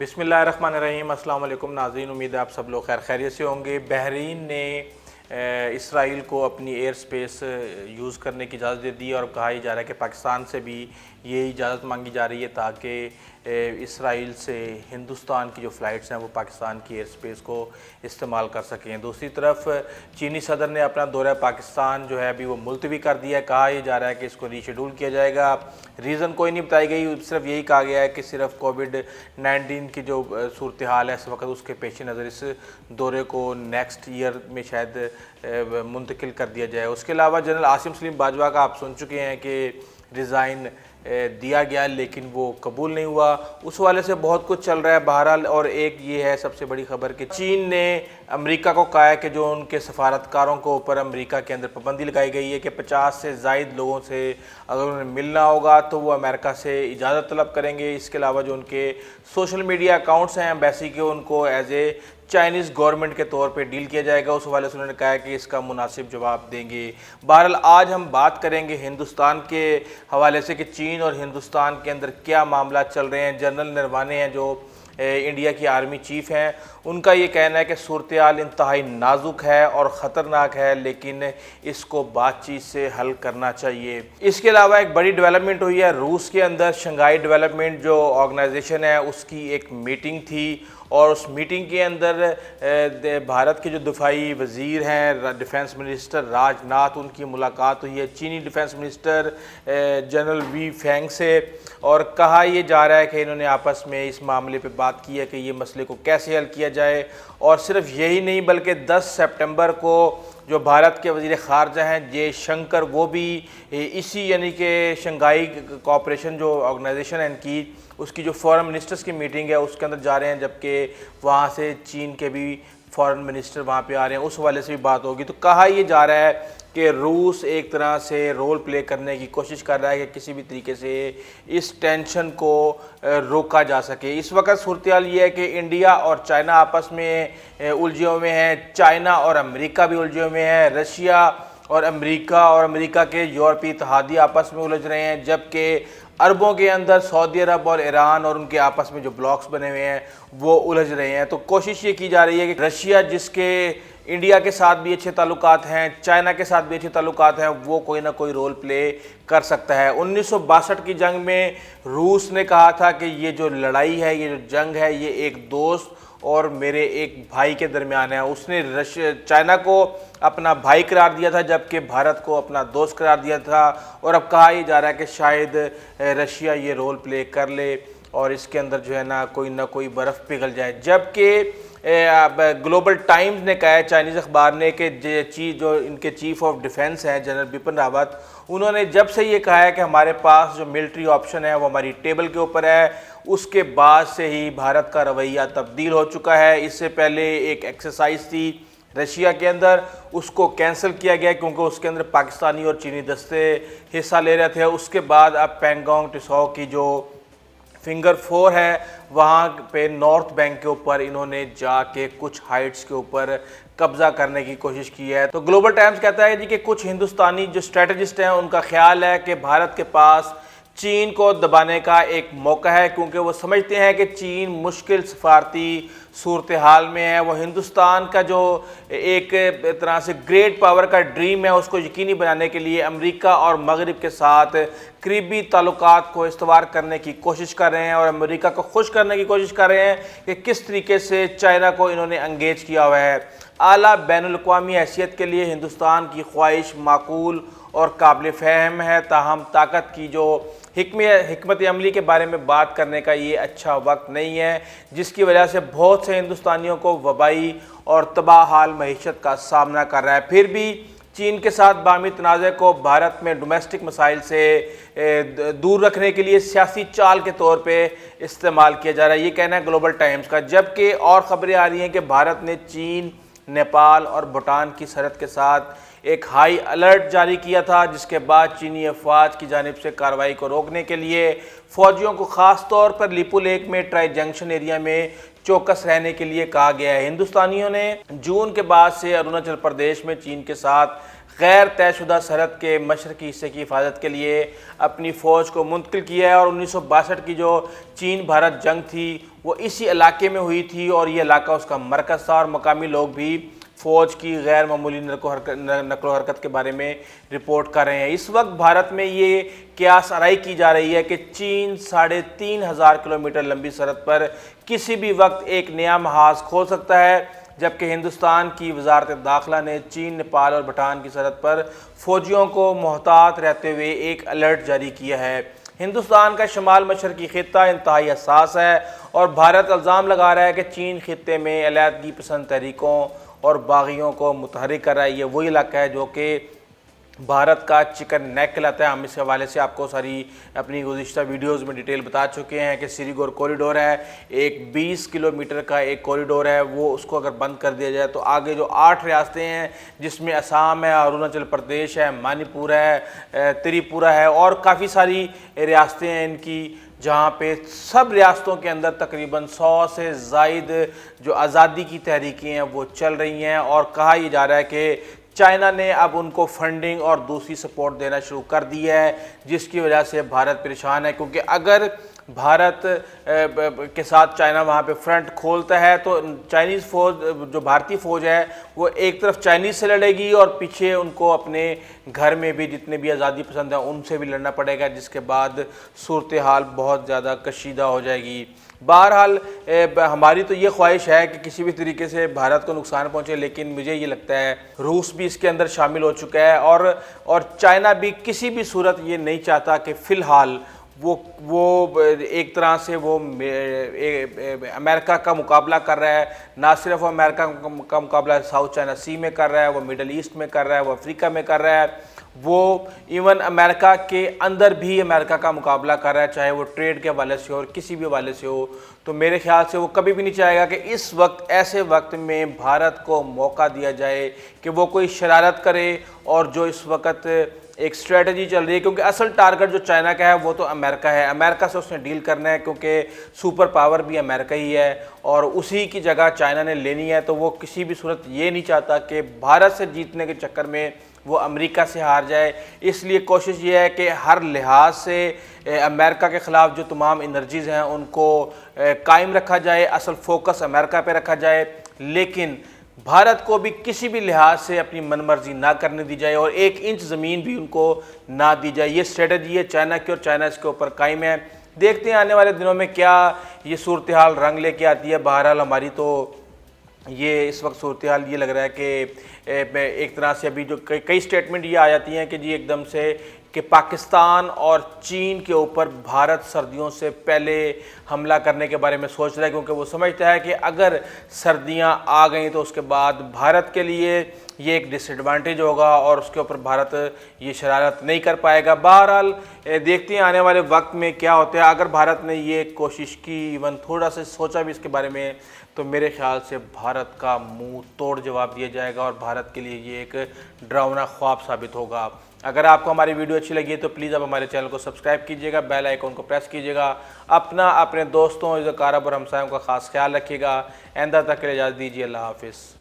بسم اللہ الرحمن الرحیم۔ السلام علیکم ناظرین، امید ہے آپ سب لوگ خیر خیریت سے ہوں گے۔ بحرین نے اسرائیل کو اپنی ایئر سپیس یوز کرنے کی اجازت دے دی اور کہا جا رہا ہے کہ پاکستان سے بھی یہ اجازت مانگی جا رہی ہے تاکہ اسرائیل سے ہندوستان کی جو فلائٹس ہیں وہ پاکستان کی ایئر سپیس کو استعمال کر سکیں۔ دوسری طرف چینی صدر نے اپنا دورہ پاکستان جو ہے ابھی وہ ملتوی کر دیا ہے۔ کہا یہ جا رہا ہے کہ اس کو ری شیڈول کیا جائے گا۔ ریزن کوئی نہیں بتائی گئی، صرف یہی کہا گیا ہے کہ صرف کووڈ-19 کی جو صورتحال ہے اس وقت اس کے پیش نظر اس دورے کو نیکسٹ ایئر میں شاید منتقل کر دیا جائے۔ اس کے علاوہ جنرل عاصم سلیم باجوہ کا آپ سن چکے ہیں کہ ریزائن دیا گیا لیکن وہ قبول نہیں ہوا۔ اس حوالے سے بہت کچھ چل رہا ہے بہرحال، اور ایک یہ ہے سب سے بڑی خبر کہ چین نے امریکہ کو کہا ہے کہ جو ان کے سفارتکاروں کو اوپر امریکہ کے اندر پابندی لگائی گئی ہے کہ 50 سے زائد لوگوں سے اگر انہیں ملنا ہوگا تو وہ امریکہ سے اجازت طلب کریں گے۔ اس کے علاوہ جو ان کے سوشل میڈیا اکاؤنٹس ہیں ایمبیسی کے، ان کو ایز اے چائنیز گورنمنٹ کے طور پہ ڈیل کیا جائے گا۔ اس حوالے سے انہوں نے کہا ہے کہ اس کا مناسب جواب دیں گے۔ بہرحال آج ہم بات کریں گے ہندوستان کے حوالے سے کہ چین اور ہندوستان کے اندر کیا معاملات چل رہے ہیں۔ جنرل نروانے ہیں جو انڈیا کی آرمی چیف ہیں، ان کا یہ کہنا ہے کہ صورتحال انتہائی نازک ہے اور خطرناک ہے لیکن اس کو بات چیت سے حل کرنا چاہیے۔ اس کے علاوہ ایک بڑی ڈیولپمنٹ ہوئی ہے روس کے اندر۔ شنگھائی ڈیولپمنٹ جو آرگنائزیشن ہے اس کی ایک میٹنگ تھی اور اس میٹنگ کے اندر بھارت کے جو دفاعی وزیر ہیں ڈیفنس منسٹر راج ناتھ، ان کی ملاقات ہوئی ہے چینی ڈیفنس منسٹر جنرل وی فینگ سے، اور کہا یہ جا رہا ہے کہ انہوں نے آپس میں اس معاملے پہ بات کی ہے کہ یہ مسئلے کو کیسے حل کیا جائے۔ اور صرف یہی نہیں بلکہ 10 سپٹمبر کو جو بھارت کے وزیر خارجہ ہیں جے شنکر، وہ بھی اسی یعنی کہ شنگھائی کوآپریشن جو آرگنائزیشن ہے ان کی، اس کی جو فورن منسٹرز کی میٹنگ ہے اس کے اندر جا رہے ہیں، جبکہ وہاں سے چین کے بھی فورن منسٹر وہاں پہ آ رہے ہیں، اس حوالے سے بھی بات ہوگی۔ تو کہا یہ جا رہا ہے کہ روس ایک طرح سے رول پلے کرنے کی کوشش کر رہا ہے کہ کسی بھی طریقے سے اس ٹینشن کو روکا جا سکے۔ اس وقت صورتحال یہ ہے کہ انڈیا اور چائنا آپس میں الجھے ہوئے ہیں، چائنا اور امریکہ بھی الجھے ہوئے ہیں، رشیا اور امریکہ کے یورپی اتحادی آپس میں الجھ رہے ہیں، جبکہ عربوں کے اندر سعودی عرب اور ایران اور ان کے آپس میں جو بلاکس بنے ہوئے ہیں وہ الجھ رہے ہیں۔ تو کوشش یہ کی جا رہی ہے کہ رشیا جس کے انڈیا کے ساتھ بھی اچھے تعلقات ہیں، چائنا کے ساتھ بھی اچھے تعلقات ہیں، وہ کوئی نہ کوئی رول پلے کر سکتا ہے۔ 1962 کی جنگ میں روس نے کہا تھا کہ یہ جو لڑائی ہے، یہ جو جنگ ہے، یہ ایک دوست اور میرے ایک بھائی کے درمیان ہے۔ اس نے چائنا کو اپنا بھائی قرار دیا تھا جبکہ بھارت کو اپنا دوست قرار دیا تھا، اور اب کہا یہ جا رہا ہے کہ شاید رشیا یہ رول پلے کر لے اور اس کے اندر جو ہے نا کوئی برف پگھل جائے۔ جبکہ گلوبل ٹائمز نے کہا ہے، چائنیز اخبار نے، کہ جو ان کے چیف آف ڈیفنس ہیں جنرل بپن راوت، انہوں نے جب سے یہ کہا ہے کہ ہمارے پاس جو ملٹری آپشن ہے وہ ہماری ٹیبل کے اوپر ہے، اس کے بعد سے ہی بھارت کا رویہ تبدیل ہو چکا ہے۔ اس سے پہلے ایک ایکسرسائز تھی رشیا کے اندر، اس کو کینسل کیا گیا کیونکہ اس کے اندر پاکستانی اور چینی دستے حصہ لے رہے تھے۔ اس کے بعد اب پینگانگ ٹساؤ کی جو فنگر 4 ہے وہاں پہ نارتھ بینک کے اوپر انہوں نے جا کے کچھ ہائٹس کے اوپر قبضہ کرنے کی کوشش کی ہے۔ تو گلوبل ٹائمز کہتا ہے کہ کچھ ہندوستانی جو اسٹریٹجسٹ ہیں ان کا خیال ہے کہ بھارت کے پاس چین کو دبانے کا ایک موقع ہے، کیونکہ وہ سمجھتے ہیں کہ چین مشکل سفارتی صورتحال میں ہے۔ وہ ہندوستان کا جو ایک طرح سے گریٹ پاور کا ڈریم ہے اس کو یقینی بنانے کے لیے امریکہ اور مغرب کے ساتھ قریبی تعلقات کو استوار کرنے کی کوشش کر رہے ہیں، اور امریکہ کو خوش کرنے کی کوشش کر رہے ہیں کہ کس طریقے سے چائنا کو انہوں نے انگیج کیا ہوا ہے۔ اعلیٰ بین الاقوامی حیثیت کے لیے ہندوستان کی خواہش معقول اور قابل فہم ہے، تاہم طاقت کی جو حکمت عملی کے بارے میں بات کرنے کا یہ اچھا وقت نہیں ہے، جس کی وجہ سے بہت سے ہندوستانیوں کو وبائی اور تباہ حال معیشت کا سامنا کر رہا ہے۔ پھر بھی چین کے ساتھ باہمی تنازع کو بھارت میں ڈومیسٹک مسائل سے دور رکھنے کے لیے سیاسی چال کے طور پہ استعمال کیا جا رہا ہے، یہ کہنا ہے گلوبل ٹائمز کا۔ جبکہ اور خبریں آ رہی ہیں کہ بھارت نے چین، نیپال اور بھوٹان کی سرحد کے ساتھ ایک ہائی الرٹ جاری کیا تھا، جس کے بعد چینی افواج کی جانب سے کارروائی کو روکنے کے لیے فوجیوں کو خاص طور پر لیپو لیک میں ٹرائی جنکشن ایریا میں چوکس رہنے کے لیے کہا گیا ہے۔ ہندوستانیوں نے جون کے بعد سے اروناچل پردیش میں چین کے ساتھ غیر طے شدہ سرحد کے مشرقی حصے کی حفاظت کے لیے اپنی فوج کو منتقل کیا ہے، اور 1962 کی جو چین بھارت جنگ تھی وہ اسی علاقے میں ہوئی تھی، اور یہ علاقہ اس کا مرکز تھا، اور مقامی لوگ بھی فوج کی غیر معمولی نقل و حرکت کے بارے میں رپورٹ کر رہے ہیں۔ اس وقت بھارت میں یہ قیاس آرائی کی جا رہی ہے کہ چین 3500 کلومیٹر لمبی سرحد پر کسی بھی وقت ایک نیا محاذ کھول سکتا ہے، جبکہ ہندوستان کی وزارت داخلہ نے چین، نیپال اور بھوٹان کی سرحد پر فوجیوں کو محتاط رہتے ہوئے ایک الرٹ جاری کیا ہے۔ ہندوستان کا شمال مشرقی خطہ انتہائی حساس ہے، اور بھارت الزام لگا رہا ہے کہ چین خطے میں علیحدگی پسند تحریکوں اور باغیوں کو متحرک کر رہا ہے۔ یہ وہی علاقہ ہے جو کہ بھارت کا چکن نیک کہلاتا ہے۔ ہم اس حوالے سے آپ کو ساری اپنی گزشتہ ویڈیوز میں ڈیٹیل بتا چکے ہیں کہ سریگور کوریڈور ہے، ایک 20 کلومیٹر کا ایک کوریڈور ہے، وہ اس کو اگر بند کر دیا جائے تو آگے جو 8 ریاستیں ہیں جس میں آسام ہے، اروناچل پردیش ہے، منی پور ہے، تریپورہ ہے، اور کافی ساری ریاستیں ہیں ان کی، جہاں پہ سب ریاستوں کے اندر تقریباً 100 سے زائد جو آزادی کی تحریکیں ہیں وہ چل رہی ہیں، اور کہا یہ جا رہا ہے کہ چائنا نے اب ان کو فنڈنگ اور دوسری سپورٹ دینا شروع کر دی ہے، جس کی وجہ سے بھارت پریشان ہے، کیونکہ اگر بھارت کے ساتھ چائنا وہاں پہ فرنٹ کھولتا ہے تو چائنیز فوج، جو بھارتی فوج ہے، وہ ایک طرف چائنیز سے لڑے گی اور پیچھے ان کو اپنے گھر میں بھی جتنے بھی آزادی پسند ہیں ان سے بھی لڑنا پڑے گا، جس کے بعد صورتحال بہت زیادہ کشیدہ ہو جائے گی۔ بہرحال ہماری تو یہ خواہش ہے کہ کسی بھی طریقے سے بھارت کو نقصان پہنچے، لیکن مجھے یہ لگتا ہے روس بھی اس کے اندر شامل ہو چکا ہے، اور چائنا بھی کسی بھی صورت یہ نہیں چاہتا کہ فی الحال وہ ایک طرح سے وہ امریکہ کا مقابلہ کر رہا ہے۔ نہ صرف وہ امریکہ کا مقابلہ ساؤتھ چائنا سی میں کر رہا ہے، وہ مڈل ایسٹ میں کر رہا ہے، وہ افریقہ میں کر رہا ہے، وہ ایون امریکہ کے اندر بھی امریکہ کا مقابلہ کر رہا ہے، چاہے وہ ٹریڈ کے حوالے سے ہو اور کسی بھی حوالے سے ہو۔ تو میرے خیال سے وہ کبھی بھی نہیں چاہے گا کہ اس وقت، ایسے وقت میں بھارت کو موقع دیا جائے کہ وہ کوئی شرارت کرے، اور جو اس وقت ایک اسٹریٹجی چل رہی ہے، کیونکہ اصل ٹارگٹ جو چائنا کا ہے وہ تو امریکہ ہے، امریکہ سے اس نے ڈیل کرنا ہے، کیونکہ سپر پاور بھی امریکہ ہی ہے، اور اسی کی جگہ چائنا نے لینی ہے، تو وہ کسی بھی صورت یہ نہیں چاہتا کہ بھارت سے جیتنے کے چکر میں وہ امریکہ سے ہار جائے۔ اس لیے کوشش یہ ہے کہ ہر لحاظ سے امریکہ کے خلاف جو تمام انرجیز ہیں ان کو قائم رکھا جائے، اصل فوکس امریکہ پہ رکھا جائے، لیکن بھارت کو بھی کسی بھی لحاظ سے اپنی من مرضی نہ کرنے دی جائے، اور 1 انچ زمین بھی ان کو نہ دی جائے۔ یہ اسٹریٹجی ہے چائنا کی، اور چائنا اس کے اوپر قائم ہے۔ دیکھتے ہیں آنے والے دنوں میں کیا یہ صورتحال رنگ لے کے آتی ہے۔ بہرحال ہماری تو یہ اس وقت صورتحال یہ لگ رہا ہے کہ ایک طرح سے ابھی جو کئی سٹیٹمنٹ یہ آ جاتی ہیں کہ جی ایک دم سے کہ پاکستان اور چین کے اوپر بھارت سردیوں سے پہلے حملہ کرنے کے بارے میں سوچ رہا ہے، کیونکہ وہ سمجھتا ہے کہ اگر سردیاں آ گئیں تو اس کے بعد بھارت کے لیے یہ ایک ڈس ایڈوانٹیج ہوگا، اور اس کے اوپر بھارت یہ شرارت نہیں کر پائے گا۔ بہرحال دیکھتے ہیں آنے والے وقت میں کیا ہوتا ہے۔ اگر بھارت نے یہ کوشش کی، ایون تھوڑا سا سوچا بھی اس کے بارے میں، تو میرے خیال سے بھارت کا منہ توڑ جواب دیا جائے گا، اور بھارت کے لیے یہ ایک ڈراؤنا خواب ثابت ہوگا۔ اگر آپ کو ہماری ویڈیو اچھی لگی ہے تو پلیز آپ ہمارے چینل کو سبسکرائب کیجیے گا، بیل آئیکن کو پریس کیجیے گا، اپنے دوستوں، اقارب اور ہمسایوں کا خاص خیال رکھیے گا۔ آئندہ تک کے لیے اجازت دیجیے، اللہ حافظ۔